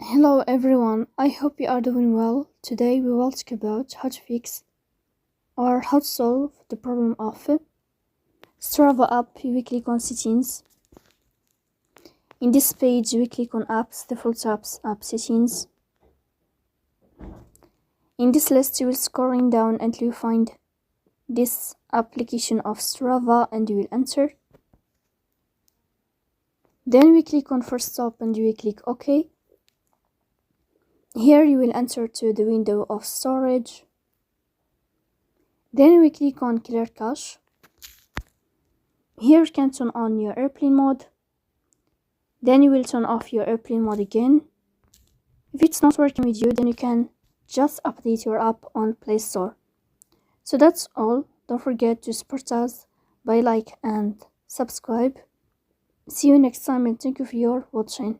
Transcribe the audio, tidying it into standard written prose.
Hello everyone, I hope you are doing well. Today we will talk about how to fix or how to solve the problem of Strava app. We click on settings. In this page we click on apps, default apps, app settings. In this list you will scrolling down until you find this application of Strava and you will enter. Then we click on first stop and you will click OK. Here you will enter to the window of storage. Then we click on clear cache. Here you can turn on your airplane mode. Then you will turn off your airplane mode again. If it's not working with you, then you can just update your app on Play Store. So that's all. Don't forget to support us by like and subscribe. See you next time and thank you for your watching.